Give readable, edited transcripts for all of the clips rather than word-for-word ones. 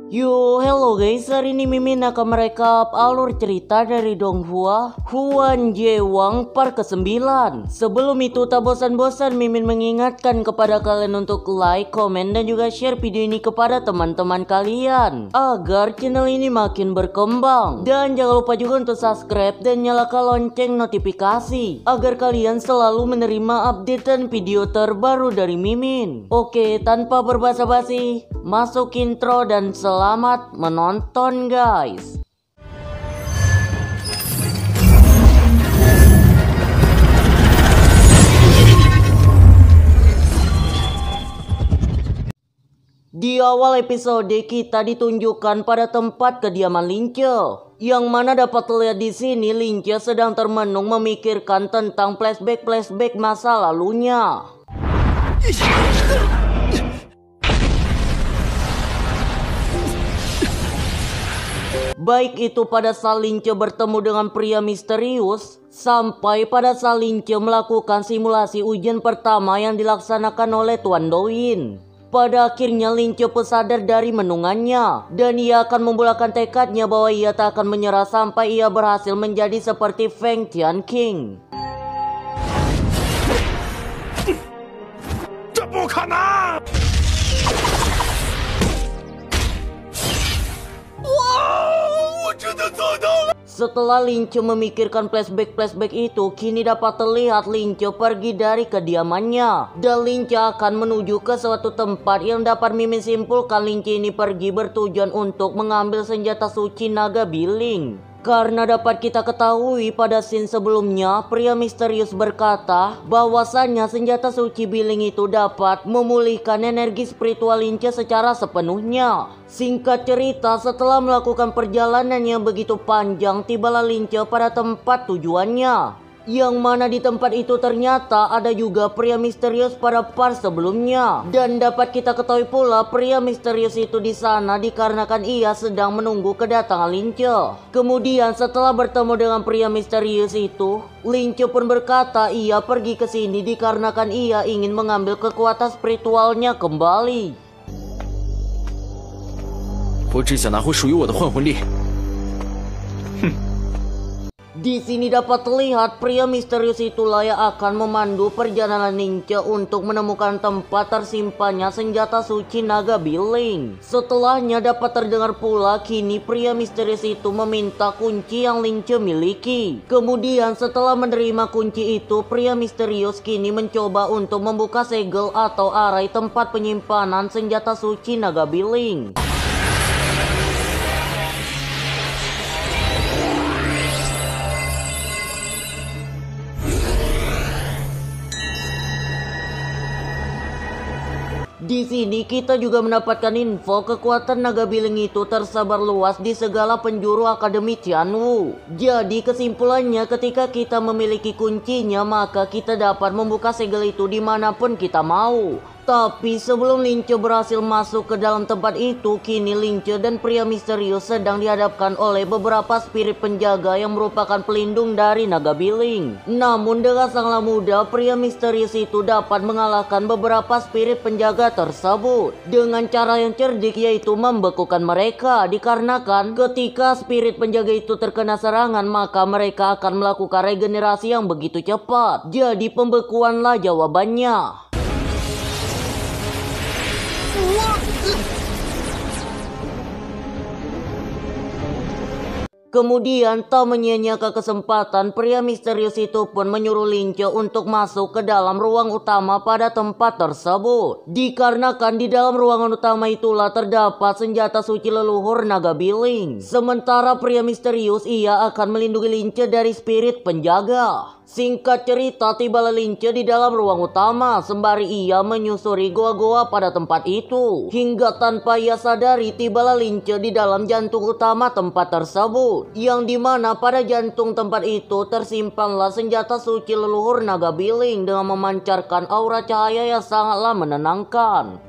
Yo, hello guys, hari ini Mimin akan merekap alur cerita dari Donghua Huan Jewang part ke-9. Sebelum itu tak bosan-bosan Mimin mengingatkan kepada kalian untuk like, komen, dan juga share video ini kepada teman-teman kalian agar channel ini makin berkembang. Dan jangan lupa juga untuk subscribe dan nyalakan lonceng notifikasi agar kalian selalu menerima update dan video terbaru dari Mimin. Oke, tanpa berbasa-basi, masuk intro dan selamat menonton guys. Di awal episode kita ditunjukkan pada tempat kediaman Lince, yang mana dapat terlihat di sini Lince sedang termenung memikirkan tentang flashback masa lalunya. Baik itu pada saat Lince bertemu dengan pria misterius, sampai pada saat Lince melakukan simulasi ujian pertama yang dilaksanakan oleh Tuan Douyin. Pada akhirnya Lince pun sadar dari menungannya, dan ia akan membulatkan tekadnya bahwa ia tak akan menyerah sampai ia berhasil menjadi seperti Feng Tianqing. Setelah Lince memikirkan flashback itu, kini dapat terlihat Lince pergi dari kediamannya. Dan Lince akan menuju ke suatu tempat yang dapat Mimin simpulkan Lince ini pergi bertujuan untuk mengambil senjata suci naga biling. Karena dapat kita ketahui pada scene sebelumnya, pria misterius berkata bahwasannya senjata suci biling itu dapat memulihkan energi spiritual Lince secara sepenuhnya. Singkat cerita, setelah melakukan perjalanan yang begitu panjang, tibalah Lince pada tempat tujuannya. Yang mana di tempat itu ternyata ada juga pria misterius pada part sebelumnya. Dan dapat kita ketahui pula pria misterius itu di sana dikarenakan ia sedang menunggu kedatangan Lince. Kemudian setelah bertemu dengan pria misterius itu, Lince pun berkata ia pergi ke sini dikarenakan ia ingin mengambil kekuatan spiritualnya kembali. Di sini dapat terlihat pria misterius itulah yang akan memandu perjalanan Lince untuk menemukan tempat tersimpannya senjata suci naga biling. Setelahnya dapat terdengar pula kini pria misterius itu meminta kunci yang Lince miliki. Kemudian setelah menerima kunci itu, pria misterius kini mencoba untuk membuka segel atau arai tempat penyimpanan senjata suci naga biling. Di sini kita juga mendapatkan info kekuatan naga biling itu tersebar luas di segala penjuru Akademi Tianwu. Jadi kesimpulannya ketika kita memiliki kuncinya maka kita dapat membuka segel itu dimanapun kita mau. Tapi sebelum Lince berhasil masuk ke dalam tempat itu, kini Lince dan pria misterius sedang dihadapkan oleh beberapa spirit penjaga yang merupakan pelindung dari naga biling. Namun dengan sangat mudah pria misterius itu dapat mengalahkan beberapa spirit penjaga tersebut dengan cara yang cerdik, yaitu membekukan mereka. Dikarenakan ketika spirit penjaga itu terkena serangan maka mereka akan melakukan regenerasi yang begitu cepat. Jadi pembekuanlah jawabannya. Kemudian tak menyia-nyiakan kesempatan, pria misterius itu pun menyuruh Lince untuk masuk ke dalam ruang utama pada tempat tersebut. Dikarenakan di dalam ruangan utama itulah terdapat senjata suci leluhur naga biling. Sementara pria misterius ia akan melindungi Lince dari spirit penjaga. Singkat cerita, tibalah Lince di dalam ruang utama sembari ia menyusuri goa-goa pada tempat itu. Hingga tanpa ia sadari tibalah Lince di dalam jantung utama tempat tersebut, yang dimana pada jantung tempat itu tersimpanlah senjata suci leluhur naga biling dengan memancarkan aura cahaya yang sangatlah menenangkan.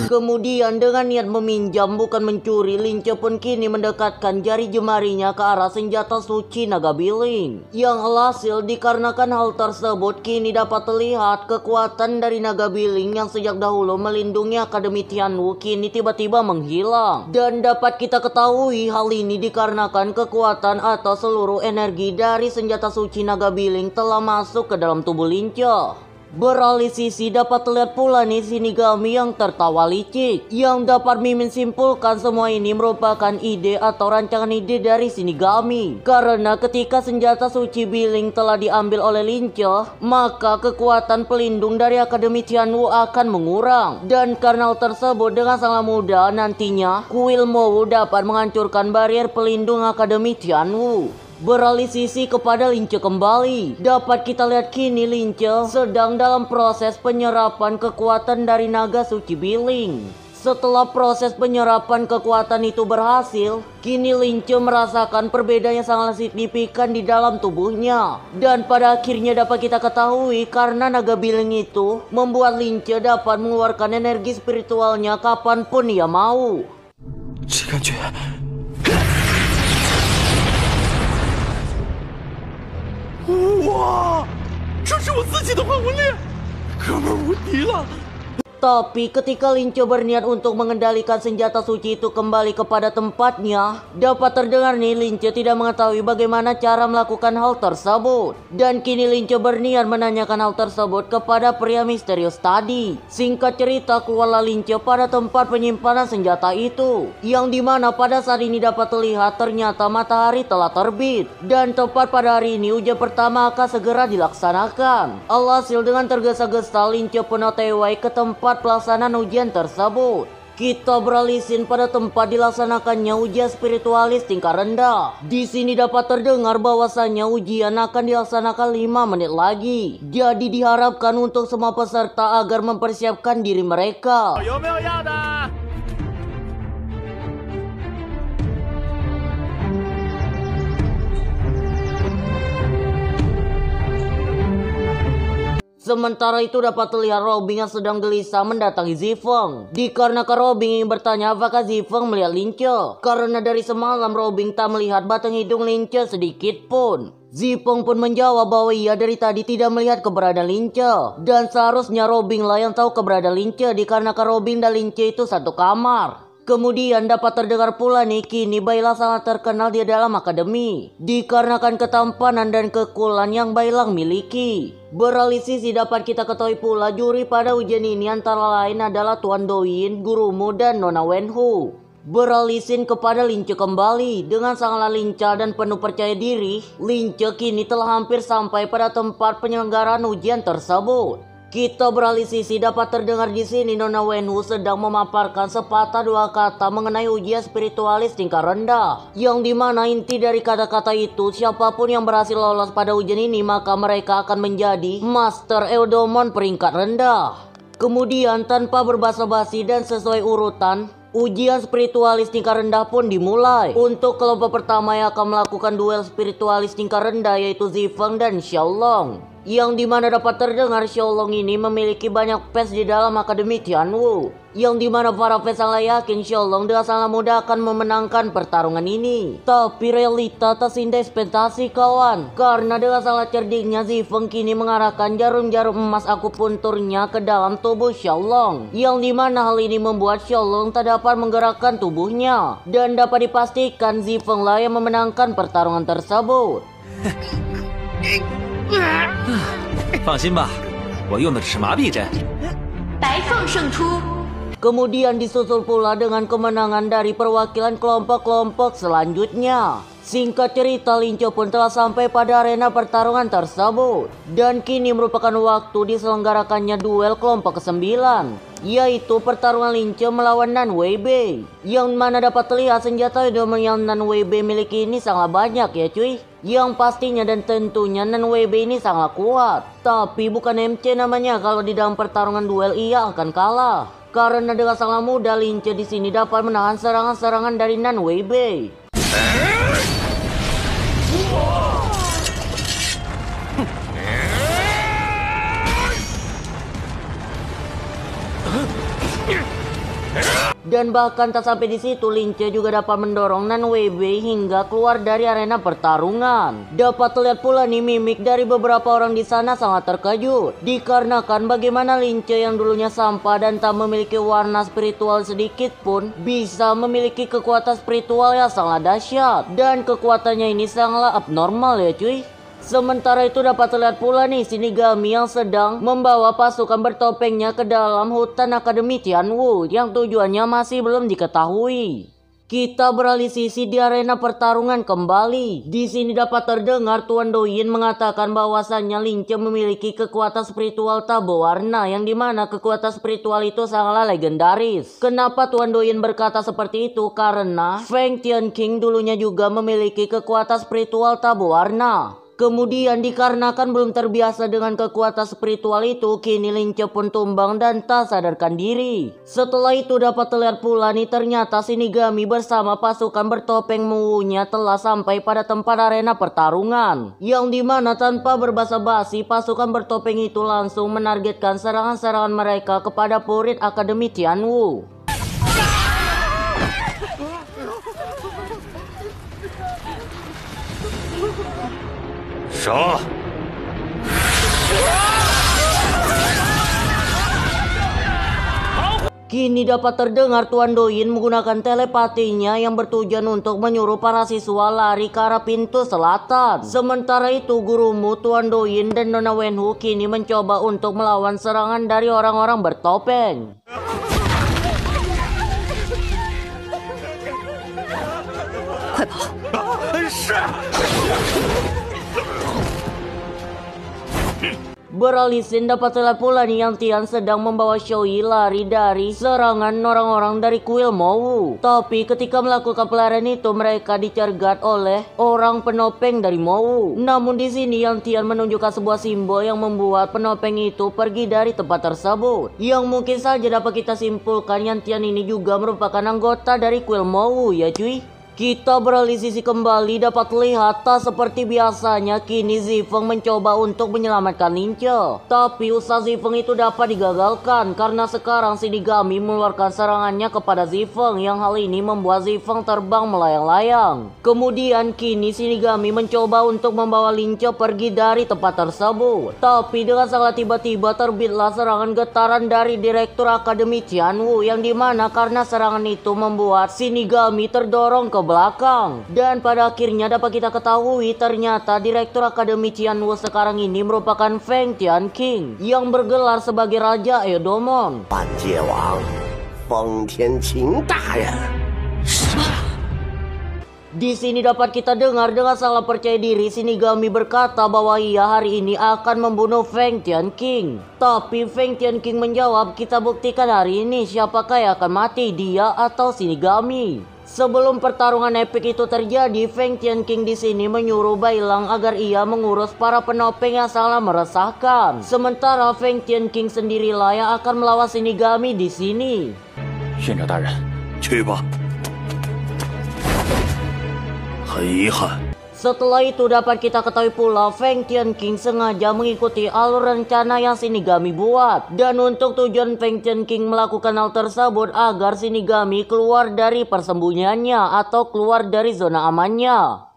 Kemudian dengan niat meminjam bukan mencuri, Lince pun kini mendekatkan jari jemarinya ke arah senjata suci naga biling. Yang alhasil dikarenakan hal tersebut kini dapat terlihat kekuatan dari naga biling yang sejak dahulu melindungi Akademi Tianwu kini tiba-tiba menghilang. Dan dapat kita ketahui hal ini dikarenakan kekuatan atau seluruh energi dari senjata suci naga biling telah masuk ke dalam tubuh Lince. Beralih sisi dapat terlihat pula nih Shinigami yang tertawa licik, yang dapat Mimin simpulkan semua ini merupakan ide atau rancangan ide dari Shinigami. Karena ketika senjata suci biling telah diambil oleh Lince, maka kekuatan pelindung dari Akademi Tianwu akan mengurang. Dan karena hal tersebut dengan sangat mudah nantinya kuil Mowu dapat menghancurkan barrier pelindung Akademi Tianwu. Beralih sisi kepada Lince kembali, dapat kita lihat kini Lince sedang dalam proses penyerapan kekuatan dari naga suci biling. Setelah proses penyerapan kekuatan itu berhasil, kini Lince merasakan perbedaan yang sangat signifikan di dalam tubuhnya. Dan pada akhirnya dapat kita ketahui karena naga biling itu membuat Lince dapat mengeluarkan energi spiritualnya kapanpun ia mau. 哇，这是我自己的魂魂链，哥们儿无敌了！ Tapi ketika Lince berniat untuk mengendalikan senjata suci itu kembali kepada tempatnya, dapat terdengar nih Lince tidak mengetahui bagaimana cara melakukan hal tersebut. Dan kini Lince berniat menanyakan hal tersebut kepada pria misterius tadi. Singkat cerita, keluarlah Lince pada tempat penyimpanan senjata itu, yang dimana pada saat ini dapat terlihat ternyata matahari telah terbit. Dan tepat pada hari ini ujian pertama akan segera dilaksanakan. Alhasil dengan tergesa-gesa Lince pun OTW ke tempat pelaksanaan ujian tersebut. Kita beralih scene pada tempat dilaksanakannya ujian spiritualis tingkat rendah. Di sini dapat terdengar bahwasannya ujian akan dilaksanakan 5 menit lagi. Jadi diharapkan untuk semua peserta agar mempersiapkan diri mereka. Sementara itu dapat terlihat Robin yang sedang gelisah mendatangi Zifeng. Dikarenakan Robin ingin bertanya apakah Zifeng melihat Lince. Karena dari semalam Robin tak melihat batang hidung Lince sedikit pun. Zifeng pun menjawab bahwa ia dari tadi tidak melihat keberadaan Lince. Dan seharusnya Robin lah yang tahu keberadaan Lince dikarenakan Robin dan Lince itu satu kamar. Kemudian dapat terdengar pula nih kini Bailang sangat terkenal di dalam akademi dikarenakan ketampanan dan kekulan yang Bailang miliki. Beralih sisi dapat kita ketahui pula juri pada ujian ini antara lain adalah Tuan Douyin, gurumu dan Nona Wenhu. Beralih scene kepada Lince kembali. Dengan sangatlah lincah dan penuh percaya diri, Lince kini telah hampir sampai pada tempat penyelenggaraan ujian tersebut. Kita beralih sisi dapat terdengar di sini Nona Wenhu sedang memaparkan sepatah dua kata mengenai ujian spiritualis tingkat rendah. Yang dimana inti dari kata-kata itu siapapun yang berhasil lolos pada ujian ini maka mereka akan menjadi Master Eldomon peringkat rendah. Kemudian tanpa berbasa-basi dan sesuai urutan, ujian spiritualis tingkat rendah pun dimulai. Untuk kelompok pertama yang akan melakukan duel spiritualis tingkat rendah yaitu Zifeng dan Xiaolong. Yang dimana dapat terdengar Xiaolong ini memiliki banyak fans di dalam Akademi Tianwu. Yang dimana para fans sangat yakin Xiaolong dengan sangat mudah akan memenangkan pertarungan ini. Tapi realita tak seindah ekspektasi kawan. Karena dengan sangat cerdiknya Zifeng kini mengarahkan jarum-jarum emas akupunturnya ke dalam tubuh Xiaolong. Yang dimana hal ini membuat Xiaolong tak dapat menggerakkan tubuhnya. Dan dapat dipastikan Zifeng lah yang memenangkan pertarungan tersebut. 放心吧，我用的只是麻痹针。白凤胜出。 Kemudian disusul pula dengan kemenangan dari perwakilan kelompok-kelompok selanjutnya. Singkat cerita, Lince pun telah sampai pada arena pertarungan tersebut. Dan kini merupakan waktu diselenggarakannya duel kelompok ke-9, yaitu pertarungan Lince melawan Nan Weibei. Yang mana dapat terlihat senjata yang Nan Weibei miliki ini sangat banyak ya cuy. Yang pastinya dan tentunya Nan Weibei ini sangat kuat. Tapi bukan MC namanya kalau di dalam pertarungan duel ia akan kalah. Karena dengan sangat mudah Lince di sini dapat menahan serangan-serangan dari Nan Weibei. Dan bahkan tak sampai di situ, Lin Che juga dapat mendorong Nan Weiwei hingga keluar dari arena pertarungan. Dapat terlihat pula nih mimik dari beberapa orang di sana sangat terkejut, dikarenakan bagaimana Lin Che yang dulunya sampah dan tak memiliki warna spiritual sedikit pun bisa memiliki kekuatan spiritual yang sangat dahsyat, dan kekuatannya ini sangatlah abnormal ya cuy. Sementara itu dapat terlihat pula nih Shinigami yang sedang membawa pasukan bertopengnya ke dalam hutan Akademi Tianwu yang tujuannya masih belum diketahui. Kita beralih sisi di arena pertarungan kembali. Di sini dapat terdengar Tuan Douyin mengatakan bahwasannya Lin Che memiliki kekuatan spiritual tak berwarna, yang dimana kekuatan spiritual itu sangatlah legendaris. Kenapa Tuan Douyin berkata seperti itu? Karena Feng Tianqing dulunya juga memiliki kekuatan spiritual tak berwarna. Kemudian dikarenakan belum terbiasa dengan kekuatan spiritual itu, kini Lin Che pun tumbang dan tak sadarkan diri. Setelah itu dapat terlihat pula nih ternyata Shinigami bersama pasukan bertopeng Mu-nya telah sampai pada tempat arena pertarungan, yang dimana tanpa berbasa-basi pasukan bertopeng itu langsung menargetkan serangan-serangan mereka kepada murid Akademi Tianwu. Kini dapat terdengar Tuan Douyin menggunakan telepatinya yang bertujuan untuk menyuruh para siswa lari ke arah pintu selatan. Sementara itu gurumu Tuan Douyin dan Nona Wenwu kini mencoba untuk melawan serangan dari orang-orang bertopeng. Beralih scene dapat terlihat pula nih yang Tian sedang membawa Xiaoyi lari dari serangan orang-orang dari kuil Mowu. Tapi ketika melakukan pelarian itu mereka dicergat oleh orang penopeng dari Mowu. Namun di sini yang Tian menunjukkan sebuah simbol yang membuat penopeng itu pergi dari tempat tersebut. Yang mungkin saja dapat kita simpulkan yang Tian ini juga merupakan anggota dari kuil Mowu ya cuy. Kita beralih sisi kembali, dapat lihat tak seperti biasanya kini Zifeng mencoba untuk menyelamatkan Lin Che. Tapi usaha Zifeng itu dapat digagalkan karena sekarang Shinigami mengeluarkan serangannya kepada Zifeng, yang hal ini membuat Zifeng terbang melayang-layang. Kemudian kini Shinigami mencoba untuk membawa Lin Che pergi dari tempat tersebut. Tapi dengan sangat tiba-tiba terbitlah serangan getaran dari Direktur Akademi Tianwu, yang dimana karena serangan itu membuat Shinigami terdorong ke belakang. Dan pada akhirnya dapat kita ketahui ternyata Direktur Akademi Tianwu sekarang ini merupakan Feng Tianqing yang bergelar sebagai Raja Eodomon. Di sini dapat kita dengar dengan sangat percaya diri Shinigami berkata bahwa ia hari ini akan membunuh Feng Tianqing. Tapi Feng Tianqing menjawab, kita buktikan hari ini siapakah yang akan mati, dia atau Shinigami. Sebelum pertarungan epik itu terjadi, Feng Tianqing di sini menyuruh Bailang agar ia mengurus para penopeng yang sangat meresahkan. Sementara Feng Tianqing sendirilah yang akan melawan Shinigami di sini. Setelah itu dapat kita ketahui pula Feng Tianqing sengaja mengikuti alur rencana yang Shinigami buat. Dan untuk tujuan Feng Tianqing melakukan hal tersebut agar Shinigami keluar dari persembunyiannya atau keluar dari zona amannya.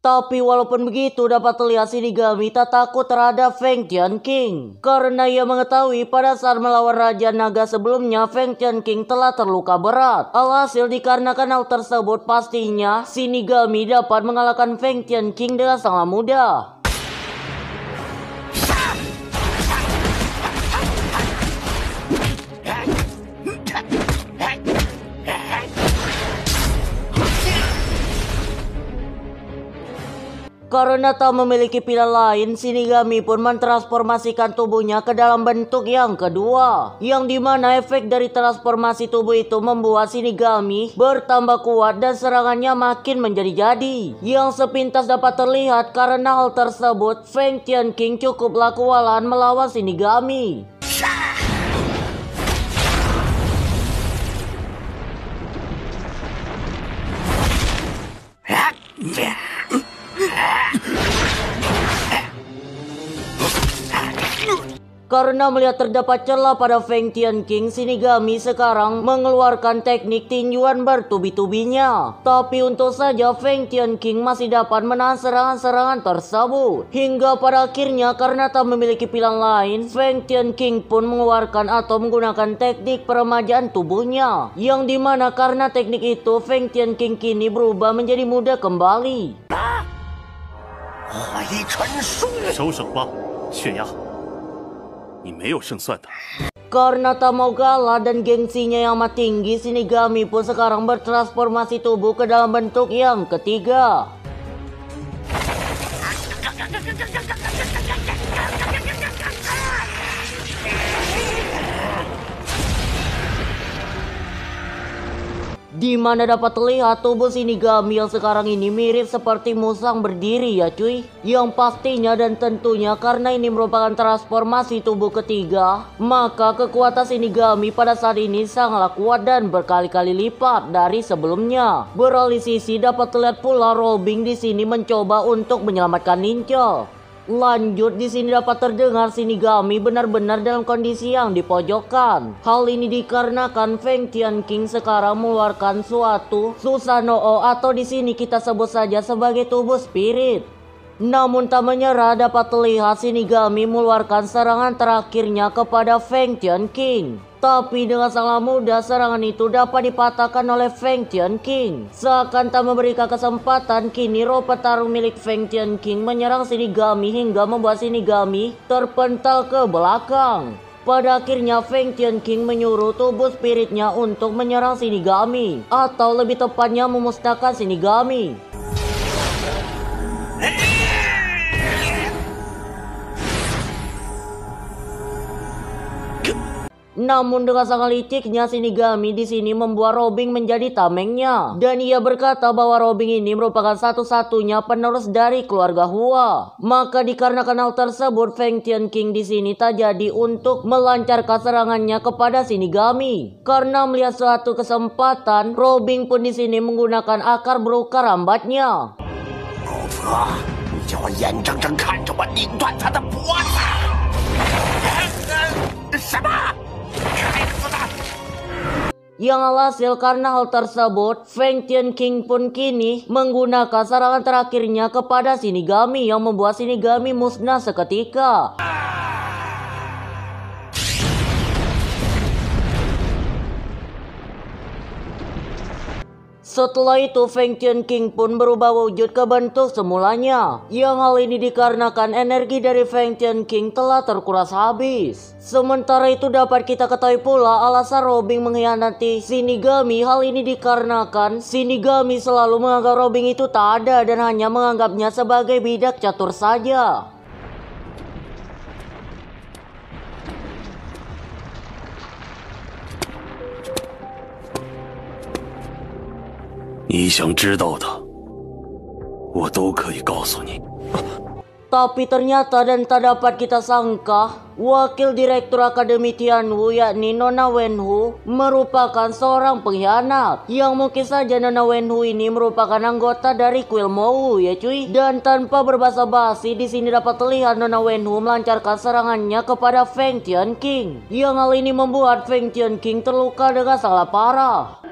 Tapi walaupun begitu dapat terlihat Shinigami tak takut terhadap Feng Tianqing, karena ia mengetahui pada saat melawan Raja Naga sebelumnya Feng Tianqing telah terluka berat. Alhasil dikarenakan hal tersebut pastinya Shinigami dapat mengalahkan Feng Tianqing dengan sangat mudah. Karena tak memiliki pilihan lain, Shinigami pun mentransformasikan tubuhnya ke dalam bentuk yang kedua, yang dimana efek dari transformasi tubuh itu membuat Shinigami bertambah kuat dan serangannya makin menjadi-jadi. Yang sepintas dapat terlihat karena hal tersebut Feng Tianqing cukuplah kewalahan melawan Shinigami. Karena melihat terdapat celah pada Feng Tian King, Shinigami sekarang mengeluarkan teknik tinjuan bertubi-tubinya. Tapi untung saja Feng Tian King masih dapat menahan serangan-serangan tersebut. Hingga pada akhirnya karena tak memiliki pilihan lain, Feng Tian King pun mengeluarkan atau menggunakan teknik peremajaan tubuhnya. Yang dimana karena teknik itu Feng Tian King kini berubah menjadi muda kembali. 火一沉树，收手吧，血压，你没有胜算的。 Karena tak mau kalah dan gengsinya yang amat tinggi, Shinigami pun sekarang bertransformasi tubuh ke dalam bentuk yang ketiga. Di mana dapat terlihat tubuh Shinigami yang sekarang ini mirip seperti musang berdiri ya cuy. Yang pastinya dan tentunya karena ini merupakan transformasi tubuh ketiga, maka kekuatan Shinigami pada saat ini sangatlah kuat dan berkali-kali lipat dari sebelumnya. Beralih sisi dapat terlihat pula Robin di sini mencoba untuk menyelamatkan Lince. Lanjut di sini dapat terdengar Shinigami benar-benar dalam kondisi yang dipojokkan. Hal ini dikarenakan Feng Tian King sekarang mengeluarkan suatu Susanoo atau di sini kita sebut saja sebagai tubuh spirit. Namun tak menyerah dapat terlihat Shinigami mengeluarkan serangan terakhirnya kepada Feng Tian King. Tapi dengan sangat mudah serangan itu dapat dipatahkan oleh Feng Tian King. Seakan tak memberikan kesempatan, kini roh petarung milik Feng Tian King menyerang Shinigami hingga membuat Shinigami terpental ke belakang. Pada akhirnya Feng Tian King menyuruh tubuh spiritnya untuk menyerang Shinigami, atau lebih tepatnya memusnahkan Shinigami. Namun dengan sangat liciknya Shinigami di sini membuat Robin menjadi tamengnya, dan ia berkata bahwa Robin ini merupakan satu-satunya penerus dari keluarga Hua. Maka dikarenakan hal tersebut Feng Tian King di sini tak jadi untuk melancarkan serangannya kepada Shinigami. Karena melihat suatu kesempatan, Robin pun di sini menggunakan akar beruka rambatnya. 姑婆，你叫我眼睁睁看着我拧断他的脖子！什么？ Yang alhasil karena hal tersebut, Feng Tian King pun kini menggunakan serangan terakhirnya kepada Shinigami yang membuat Shinigami musnah seketika. Setelah itu Feng Tian King pun berubah wujud ke bentuk semulanya. Yang hal ini dikarenakan energi dari Feng Tian King telah terkuras habis. Sementara itu dapat kita ketahui pula alasan Robin mengkhianati Shinigami. Hal ini dikarenakan Shinigami selalu menganggap Robin itu tak ada dan hanya menganggapnya sebagai bidak catur saja. 你想知道的，我都可以告诉你。 Tapi ternyata dan tak dapat kita sangka, Wakil Direktur Akademi Tianwu yakni Nona Wenhu merupakan seorang pengkhianat. Yang mungkin saja Nona Wenhu ini merupakan anggota dari kuil Mowu ya cuy. Dan tanpa berbasa-basi di sini dapat terlihat Nona Wenhu melancarkan serangannya kepada Feng Tian King. Yang hal ini membuat Feng Tian King terluka dengan sangat parah.